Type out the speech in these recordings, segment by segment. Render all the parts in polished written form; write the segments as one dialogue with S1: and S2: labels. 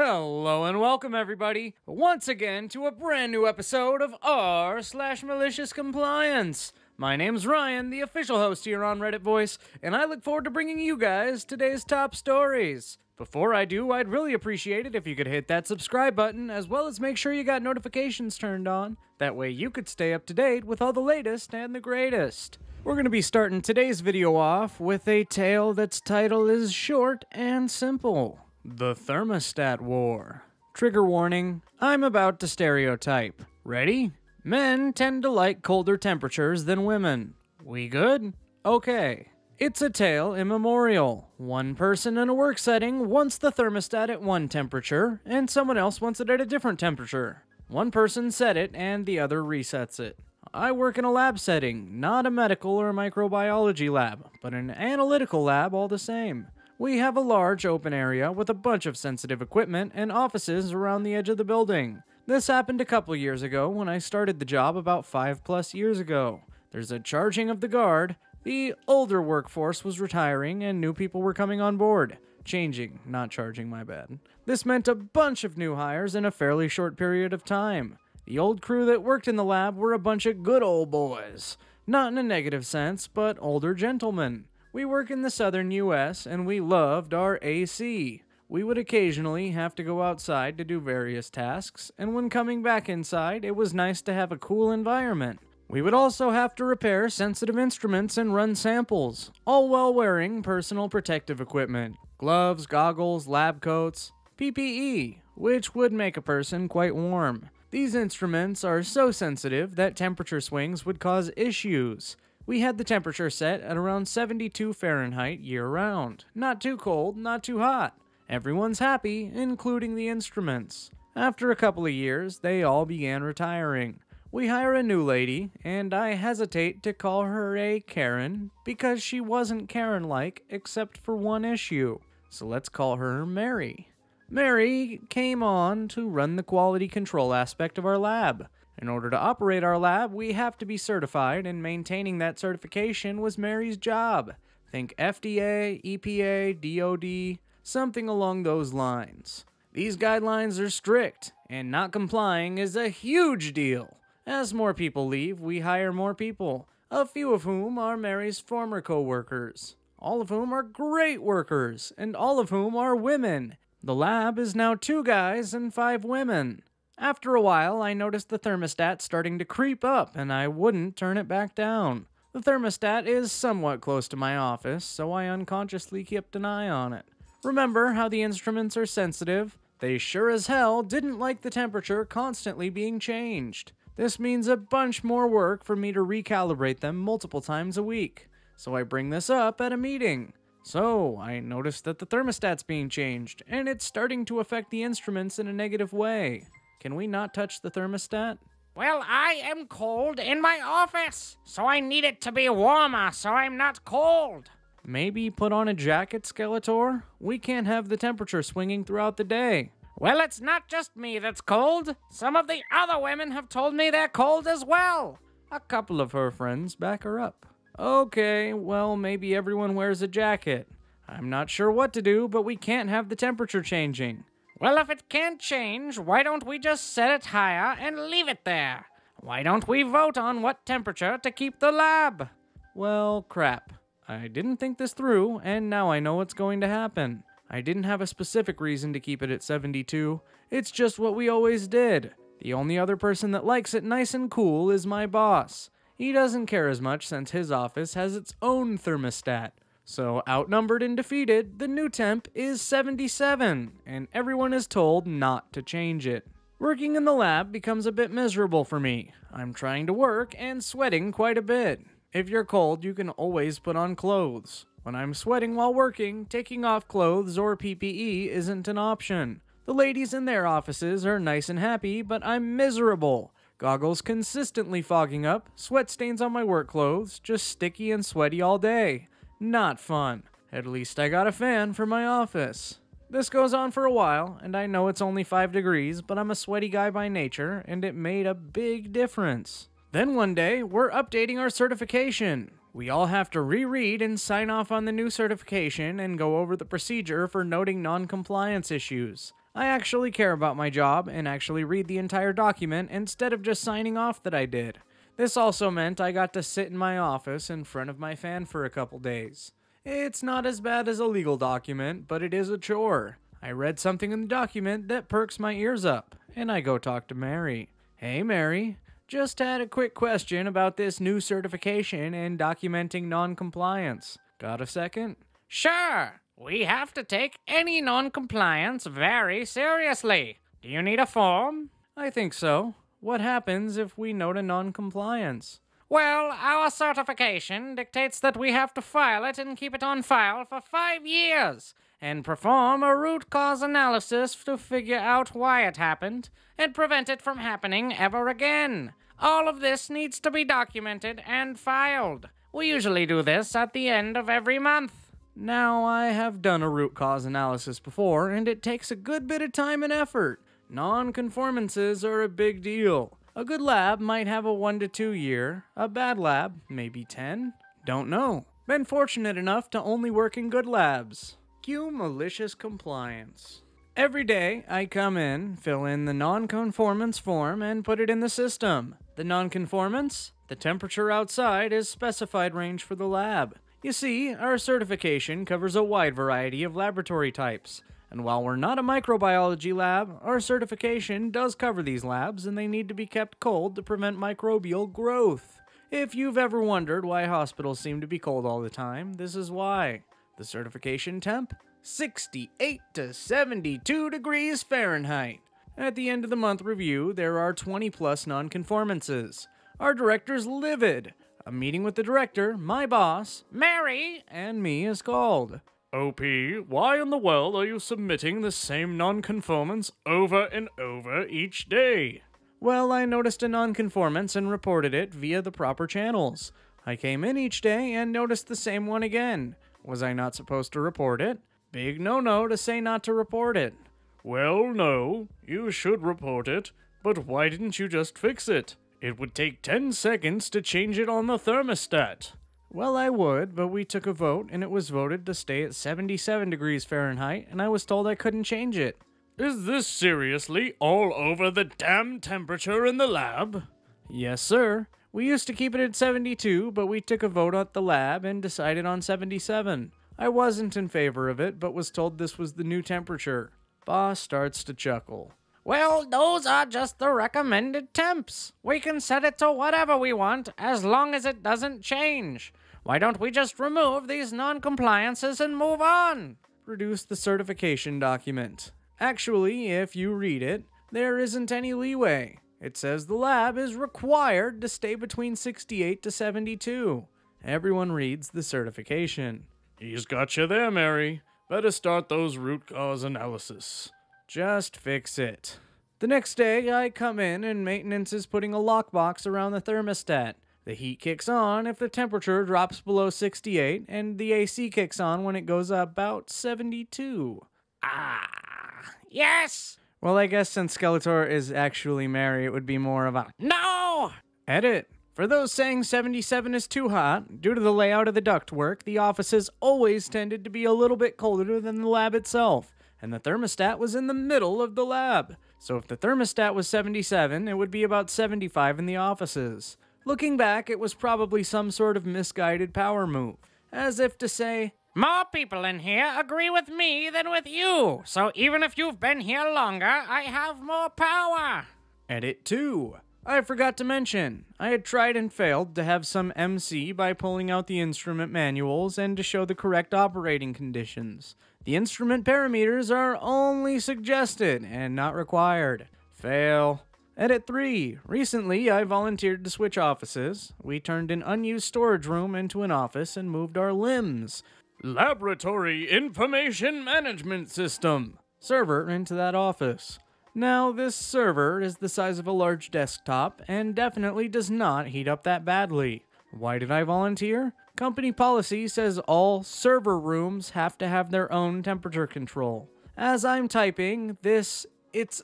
S1: Hello and welcome everybody, once again to a brand new episode of r/MaliciousCompliance. My name's Ryan, the official host here on Reddit Voice, and I look forward to bringing you guys today's top stories. Before I do, I'd really appreciate it if you could hit that subscribe button, as well as make sure you got notifications turned on. That way you could stay up to date with all the latest and the greatest. We're going to be starting today's video off with a tale that's title is short and simple. The Thermostat War. Trigger warning, I'm about to stereotype. Ready? Men tend to like colder temperatures than women. We good? Okay. It's a tale immemorial. One person in a work setting wants the thermostat at one temperature, and someone else wants it at a different temperature. One person set it, and the other resets it. I work in a lab setting, not a medical or microbiology lab, but an analytical lab all the same. We have a large open area with a bunch of sensitive equipment and offices around the edge of the building. This happened a couple years ago when I started the job about 5+ years ago. There's a charging of the guard. The older workforce was retiring and new people were coming on board. Changing, not charging, my bad. This meant a bunch of new hires in a fairly short period of time. The old crew that worked in the lab were a bunch of good old boys. Not in a negative sense, but older gentlemen. We work in the southern US, and we loved our AC. We would occasionally have to go outside to do various tasks, and when coming back inside, it was nice to have a cool environment. We would also have to repair sensitive instruments and run samples, all while wearing personal protective equipment. Gloves, goggles, lab coats, PPE, which would make a person quite warm. These instruments are so sensitive that temperature swings would cause issues. We had the temperature set at around 72 Fahrenheit year-round. Not too cold, not too hot. Everyone's happy, including the instruments. After a couple of years, they all began retiring. We hire a new lady, and I hesitate to call her a Karen, because she wasn't Karen-like except for one issue. So let's call her Mary. Mary came on to run the quality control aspect of our lab. In order to operate our lab, we have to be certified, and maintaining that certification was Mary's job. Think FDA, EPA, DOD, something along those lines. These guidelines are strict, and not complying is a huge deal. As more people leave, we hire more people, a few of whom are Mary's former co-workers, all of whom are great workers, and all of whom are women. The lab is now 2 guys and 5 women. After a while, I noticed the thermostat starting to creep up, and I wouldn't turn it back down. The thermostat is somewhat close to my office, so I unconsciously kept an eye on it. Remember how the instruments are sensitive? They sure as hell didn't like the temperature constantly being changed. This means a bunch more work for me to recalibrate them multiple times a week. So I bring this up at a meeting. So I noticed that the thermostat's being changed, and it's starting to affect the instruments in a negative way. Can we not touch the thermostat?
S2: Well, I am cold in my office, so I need it to be warmer so I'm not cold.
S1: Maybe put on a jacket, Skeletor? We can't have the temperature swinging throughout the day.
S2: Well, it's not just me that's cold. Some of the other women have told me they're cold as well.
S1: A couple of her friends back her up. Okay, well, maybe everyone wears a jacket. I'm not sure what to do, but we can't have the temperature changing.
S2: Well, if it can't change, why don't we just set it higher and leave it there? Why don't we vote on what temperature to keep the lab?
S1: Well, crap. I didn't think this through, and now I know what's going to happen. I didn't have a specific reason to keep it at 72. It's just what we always did. The only other person that likes it nice and cool is my boss. He doesn't care as much since his office has its own thermostat. So, outnumbered and defeated, the new temp is 77, and everyone is told not to change it. Working in the lab becomes a bit miserable for me. I'm trying to work and sweating quite a bit. If you're cold, you can always put on clothes. When I'm sweating while working, taking off clothes or PPE isn't an option. The ladies in their offices are nice and happy, but I'm miserable. Goggles consistently fogging up, sweat stains on my work clothes, just sticky and sweaty all day. Not fun. At least I got a fan for my office. This goes on for a while, and I know it's only 5 degrees, but I'm a sweaty guy by nature, and it made a big difference. Then one day, we're updating our certification. We all have to reread and sign off on the new certification and go over the procedure for noting non-compliance issues. I actually care about my job and actually read the entire document instead of just signing off that I did. This also meant I got to sit in my office in front of my fan for a couple days. It's not as bad as a legal document, but it is a chore. I read something in the document that perks my ears up, and I go talk to Mary. Hey Mary, just had a quick question about this new certification and documenting non-compliance. Got a second?
S2: Sure. We have to take any non-compliance very seriously. Do you need a form?
S1: I think so. What happens if we note a non-compliance?
S2: Well, our certification dictates that we have to file it and keep it on file for 5 years, and perform a root cause analysis to figure out why it happened, and prevent it from happening ever again. All of this needs to be documented and filed. We usually do this at the end of every month.
S1: Now, I have done a root cause analysis before, and it takes a good bit of time and effort. Non-conformances are a big deal. A good lab might have a 1 to 2 year, a bad lab, maybe 10. Don't know. Been fortunate enough to only work in good labs. Cue malicious compliance. Every day, I come in, fill in the non-conformance form, and put it in the system. The non-conformance? The temperature outside is specified range for the lab. You see, our certification covers a wide variety of laboratory types. And while we're not a microbiology lab, our certification does cover these labs, and they need to be kept cold to prevent microbial growth. If you've ever wondered why hospitals seem to be cold all the time, this is why. The certification temp? 68 to 72 degrees Fahrenheit. At the end of the month review, there are 20 plus non-conformances. Our director's livid. A meeting with the director, my boss,
S2: Mary,
S1: and me is called.
S3: OP, why in the world are you submitting the same non-conformance over and over each day?
S1: Well, I noticed a non-conformance and reported it via the proper channels. I came in each day and noticed the same one again. Was I not supposed to report it? Big no-no to say not to report it.
S3: Well, no, you should report it, but why didn't you just fix it? It would take 10 seconds to change it on the thermostat.
S1: Well, I would, but we took a vote, and it was voted to stay at 77 degrees Fahrenheit, and I was told I couldn't change it.
S3: Is this seriously all over the damn temperature in the lab?
S1: Yes, sir. We used to keep it at 72, but we took a vote at the lab and decided on 77. I wasn't in favor of it, but was told this was the new temperature. Boss starts to chuckle.
S2: well, those are just the recommended temps. We can set it to whatever we want as long as it doesn't change. Why don't we just remove these non-compliances and move on?
S1: Produce the certification document. Actually, if you read it, there isn't any leeway. It says the lab is required to stay between 68 to 72. Everyone reads the certification.
S3: He's got you there, Mary. Better start those root cause analysis.
S1: Just fix it. The next day, I come in and maintenance is putting a lockbox around the thermostat. The heat kicks on if the temperature drops below 68, and the AC kicks on when it goes about 72.
S2: Yes!
S1: Well, I guess since Skeletor is actually Mary, it would be more of a
S2: No!
S1: edit. For those saying 77 is too hot, due to the layout of the ductwork, the offices always tended to be a little bit colder than the lab itself, and the thermostat was in the middle of the lab. So if the thermostat was 77, it would be about 75 in the offices. Looking back, it was probably some sort of misguided power move, as if to say,
S2: more people in here agree with me than with you, so even if you've been here longer, I have more power.
S1: Edit 2. I forgot to mention, I had tried and failed to have some MC by pulling out the instrument manuals and to show the correct operating conditions. The instrument parameters are only suggested and not required. Fail. Edit 3. Recently, I volunteered to switch offices. We turned an unused storage room into an office and moved our limbs.
S3: Laboratory Information Management System.
S1: Server into that office. Now, this server is the size of a large desktop and definitely does not heat up that badly. Why did I volunteer? Company policy says all server rooms have to have their own temperature control. As I'm typing, it's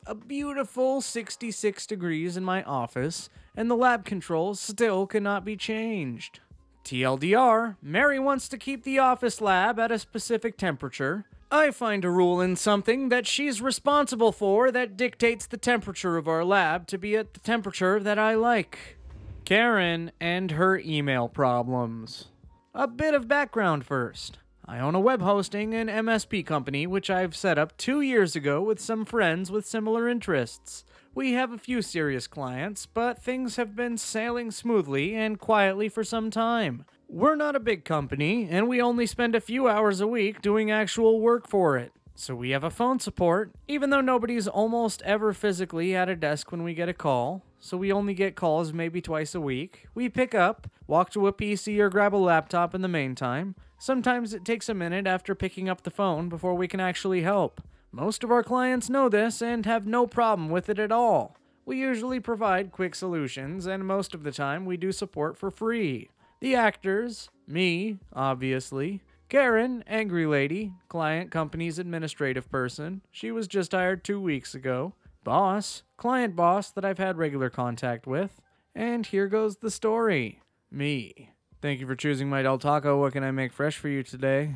S1: a beautiful 66 degrees in my office, and the lab controls still cannot be changed. TLDR, Mary wants to keep the office lab at a specific temperature. I find a rule in something that she's responsible for that dictates the temperature of our lab to be at the temperature that I like. Karen and her email problems. A bit of background first. I own a web hosting and MSP company which I've set up 2 years ago with some friends with similar interests. We have a few serious clients, but things have been sailing smoothly and quietly for some time. We're not a big company, and we only spend a few hours a week doing actual work for it. So we have a phone support, even though nobody's almost ever physically at a desk when we get a call. So we only get calls maybe twice a week. We pick up, walk to a PC or grab a laptop in the meantime. Sometimes it takes a minute after picking up the phone before we can actually help. Most of our clients know this and have no problem with it at all. We usually provide quick solutions, and most of the time we do support for free. The actors, me, obviously. Karen, angry lady, client company's administrative person. She was just hired 2 weeks ago. Boss, client boss that I've had regular contact with. And here goes the story. Me. Thank you for choosing my Del Taco. What can I make fresh for you today?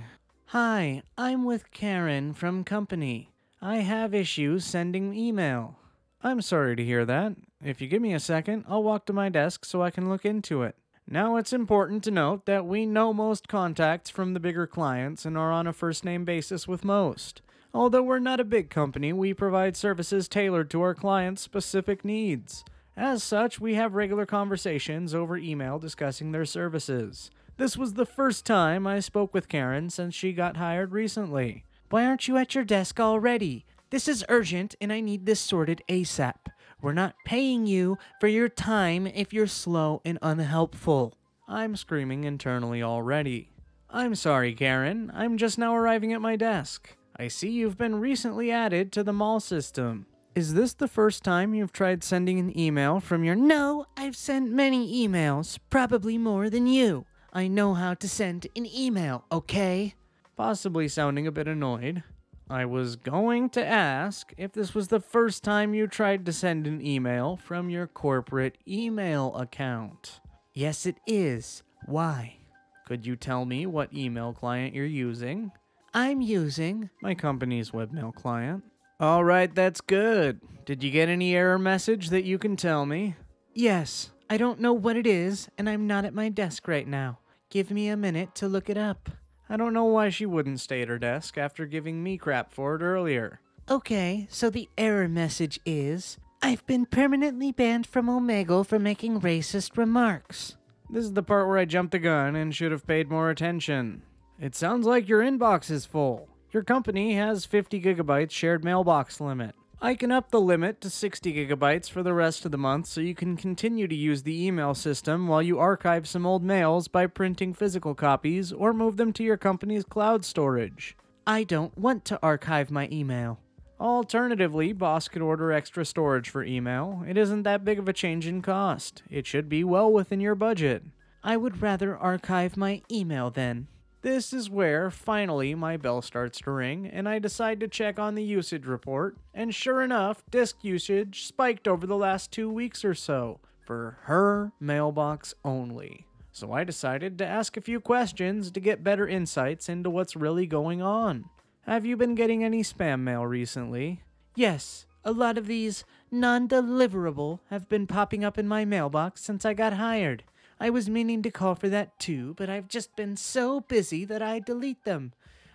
S1: Hi, I'm with Karen from company. I have issues sending email. I'm sorry to hear that. If you give me a second, I'll walk to my desk so I can look into it. Now, it's important to note that we know most contacts from the bigger clients and are on a first-name basis with most. Although we're not a big company, we provide services tailored to our clients' specific needs. As such, we have regular conversations over email discussing their services. This was the first time I spoke with Karen since she got hired recently. Why aren't you at your desk already? This is urgent and I need this sorted ASAP. We're not paying you for your time if you're slow and unhelpful. I'm screaming internally already. I'm sorry, Karen. I'm just now arriving at my desk. I see you've been recently added to the mall system. Is this the first time you've tried sending an email from your... No, I've sent many emails, probably more than you. I know how to send an email, okay? Possibly sounding a bit annoyed. I was going to ask if this was the first time you tried to send an email from your corporate email account. Yes, it is. Why? Could you tell me what email client you're using? I'm using my company's webmail client. All right, that's good. Did you get any error message that you can tell me? Yes. I don't know what it is, and I'm not at my desk right now. Give me a minute to look it up. I don't know why she wouldn't stay at her desk after giving me crap for it earlier. Okay, so the error message is, I've been permanently banned from Omegle for making racist remarks. This is the part where I jumped the gun and should have paid more attention. It sounds like your inbox is full. Your company has 50 gigabytes shared mailbox limit. I can up the limit to 60 gigabytes for the rest of the month so you can continue to use the email system while you archive some old mails by printing physical copies or move them to your company's cloud storage. I don't want to archive my email. Alternatively, boss could order extra storage for email. It isn't that big of a change in cost. It should be well within your budget. I would rather archive my email then. This is where, finally, my bell starts to ring, and I decide to check on the usage report, and sure enough, disk usage spiked over the last 2 weeks or so, for her mailbox only. So I decided to ask a few questions to get better insights into what's really going on. Have you been getting any spam mail recently? Yes, a lot of these non-deliverable have been popping up in my mailbox since I got hired. I was meaning to call for that too, but I've just been so busy that I delete them.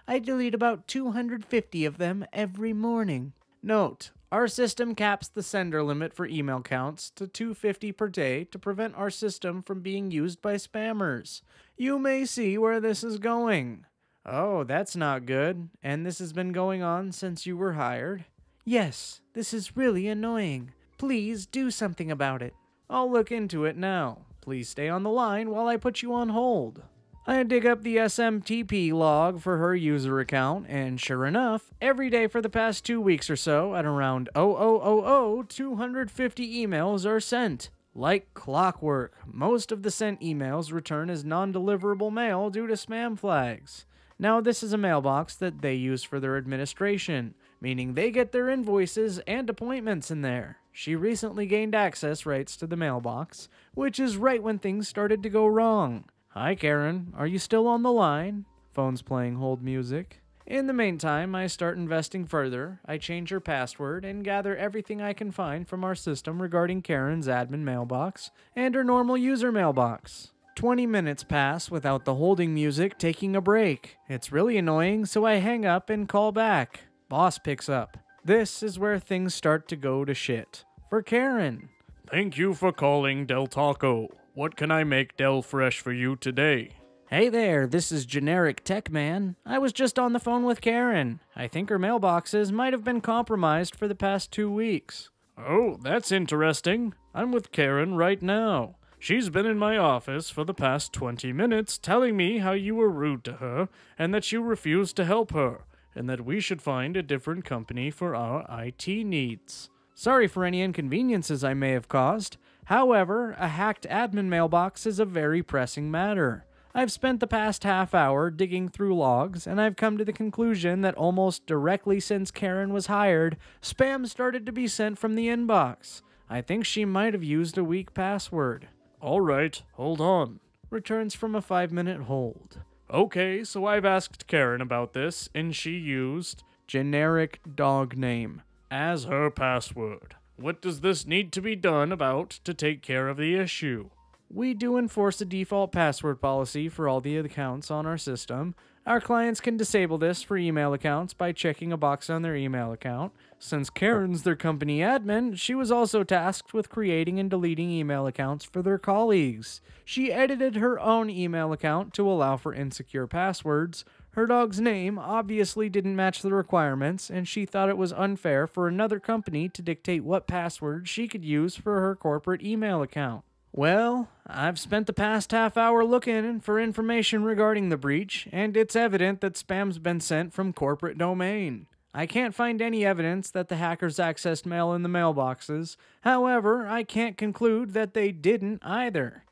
S1: I delete about 250 of them every morning. Note, our system caps the sender limit for email counts to 250 per day to prevent our system from being used by spammers. You may see where this is going. Oh, that's not good. And this has been going on since you were hired? Yes, this is really annoying. Please do something about it. I'll look into it now. Please stay on the line while I put you on hold. I dig up the SMTP log for her user account, and sure enough, every day for the past 2 weeks or so, at around 250 emails are sent. Like clockwork, most of the sent emails return as non-deliverable mail due to spam flags. Now, this is a mailbox that they use for their administration, meaning they get their invoices and appointments in there. She recently gained access rights to the mailbox, which is right when things started to go wrong. Hi, Karen. Are you still on the line? Phone's playing hold music. In the meantime, I start investing further. I change her password and gather everything I can find from our system regarding Karen's admin mailbox and her normal user mailbox. 20 minutes pass without the holding music taking a break. It's really annoying, so I hang up and call back. Boss picks up. This is where things start to go to shit. For Karen.
S3: Thank you for calling Del Taco. What can I make Del Fresh for you today?
S1: Hey there, this is Generic Tech Man. I was just on the phone with Karen. I think her mailboxes might have been compromised for the past 2 weeks.
S3: Oh, that's interesting. I'm with Karen right now. She's been in my office for the past 20 minutes telling me how you were rude to her and that you refused to help her, and that we should find a different company for our IT needs.
S1: Sorry for any inconveniences I may have caused. However, a hacked admin mailbox is a very pressing matter. I've spent the past half hour digging through logs, and I've come to the conclusion that almost directly since Karen was hired, spam started to be sent from the inbox. I think she might have used a weak password.
S3: All right, hold on.
S1: Returns from a 5-minute hold.
S3: Okay, so I've asked Karen about this, and she used
S1: Generic dog name
S3: as her password. What does this need to be done about to take care of the issue?
S1: We do enforce a default password policy for all the accounts on our system. Our clients can disable this for email accounts by checking a box on their email account. Since Karen's their company admin, she was also tasked with creating and deleting email accounts for their colleagues. She edited her own email account to allow for insecure passwords. Her dog's name obviously didn't match the requirements, and she thought it was unfair for another company to dictate what password she could use for her corporate email account. Well, I've spent the past half hour looking for information regarding the breach, and it's evident that spam's been sent from corporate domain. I can't find any evidence that the hackers accessed mail in the mailboxes. However, I can't conclude that they didn't either.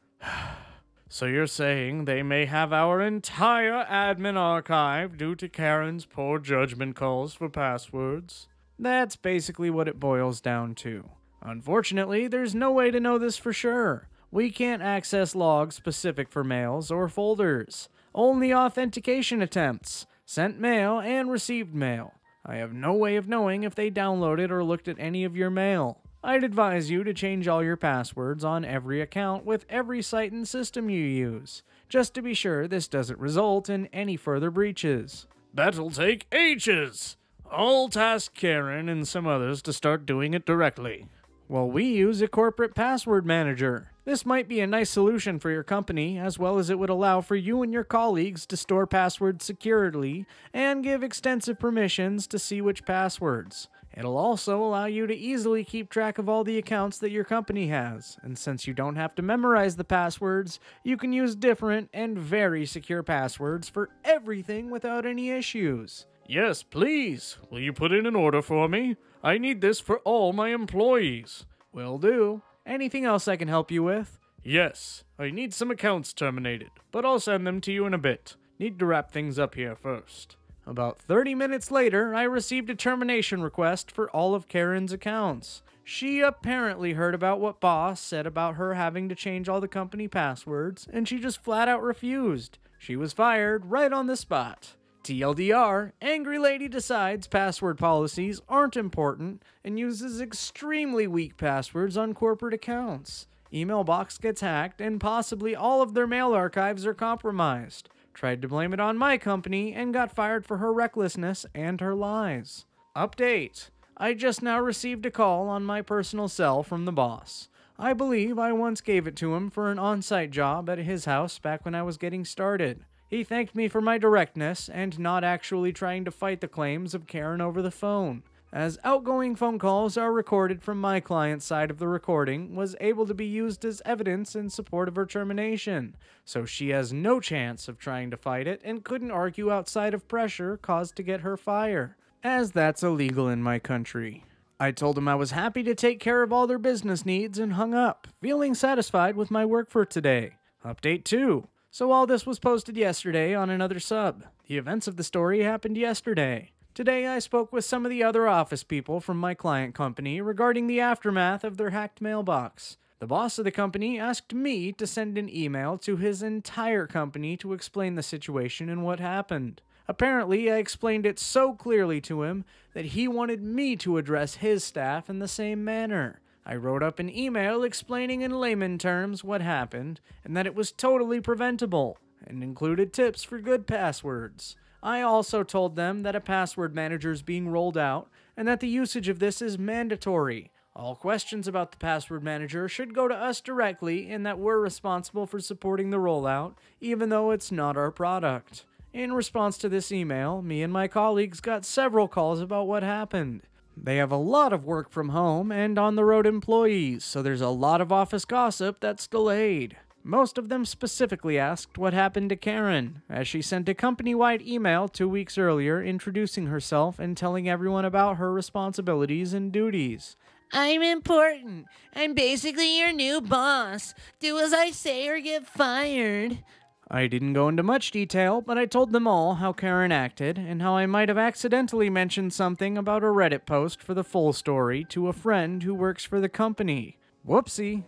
S3: So you're saying they may have our entire admin archive due to Karen's poor judgment calls for passwords?
S1: That's basically what it boils down to. Unfortunately, there's no way to know this for sure. We can't access logs specific for mails or folders. Only authentication attempts, sent mail, and received mail. I have no way of knowing if they downloaded or looked at any of your mail. I'd advise you to change all your passwords on every account with every site and system you use, just to be sure this doesn't result in any further breaches.
S3: That'll take ages! I'll task Karen and some others to start doing it directly.
S1: Well, we use a corporate password manager. This might be a nice solution for your company, as well as it would allow for you and your colleagues to store passwords securely and give extensive permissions to see which passwords. It'll also allow you to easily keep track of all the accounts that your company has, and since you don't have to memorize the passwords, you can use different and very secure passwords for everything without any issues.
S3: Yes, please. Will you put in an order for me? I need this for all my employees.
S1: Will do. Anything else I can help you with?
S3: Yes, I need some accounts terminated, but I'll send them to you in a bit. Need to wrap things up here first.
S1: About 30 minutes later, I received a termination request for all of Karen's accounts. She apparently heard about what boss said about her having to change all the company passwords, and she just flat out refused. She was fired right on the spot. TLDR, angry lady decides password policies aren't important and uses extremely weak passwords on corporate accounts. Email box gets hacked and possibly all of their mail archives are compromised. Tried to blame it on my company and got fired for her recklessness and her lies. Update. I just now received a call on my personal cell from the boss. I believe I once gave it to him for an on-site job at his house back when I was getting started. He thanked me for my directness and not actually trying to fight the claims of Karen over the phone. As outgoing phone calls are recorded from my client's side of the recording, was able to be used as evidence in support of her termination, so she has no chance of trying to fight it and couldn't argue outside of pressure caused to get her fired, as that's illegal in my country. I told him I was happy to take care of all their business needs and hung up, feeling satisfied with my work for today. Update 2. So all this was posted yesterday on another sub. The events of the story happened yesterday. Today I spoke with some of the other office people from my client company regarding the aftermath of their hacked mailbox. The boss of the company asked me to send an email to his entire company to explain the situation and what happened. Apparently, I explained it so clearly to him that he wanted me to address his staff in the same manner. I wrote up an email explaining in layman terms what happened and that it was totally preventable, and included tips for good passwords. I also told them that a password manager is being rolled out and that the usage of this is mandatory. All questions about the password manager should go to us directly and that we're responsible for supporting the rollout, even though it's not our product. In response to this email, me and my colleagues got several calls about what happened. They have a lot of work from home and on-the-road employees, so there's a lot of office gossip that's delayed. Most of them specifically asked what happened to Karen, as she sent a company-wide email 2 weeks earlier introducing herself and telling everyone about her responsibilities and duties.
S4: I'm important. I'm basically your new boss. Do as I say or get fired.
S1: I didn't go into much detail, but I told them all how Karen acted and how I might have accidentally mentioned something about a Reddit post for the full story to a friend who works for the company. Whoopsie.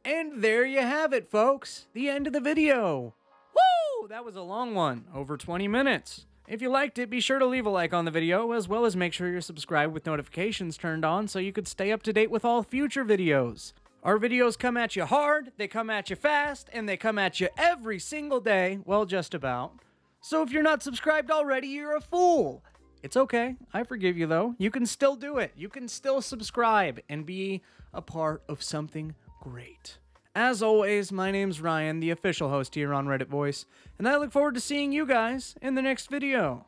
S1: And there you have it, folks. The end of the video. Woo! That was a long one, over 20 minutes. If you liked it, be sure to leave a like on the video, as well as make sure you're subscribed with notifications turned on so you could stay up to date with all future videos. Our videos come at you hard, they come at you fast, and they come at you every single day, well, just about. So if you're not subscribed already, you're a fool. It's okay, I forgive you though. You can still do it. You can still subscribe and be a part of something great. As always, my name's Ryan, the official host here on Reddit Voice, and I look forward to seeing you guys in the next video.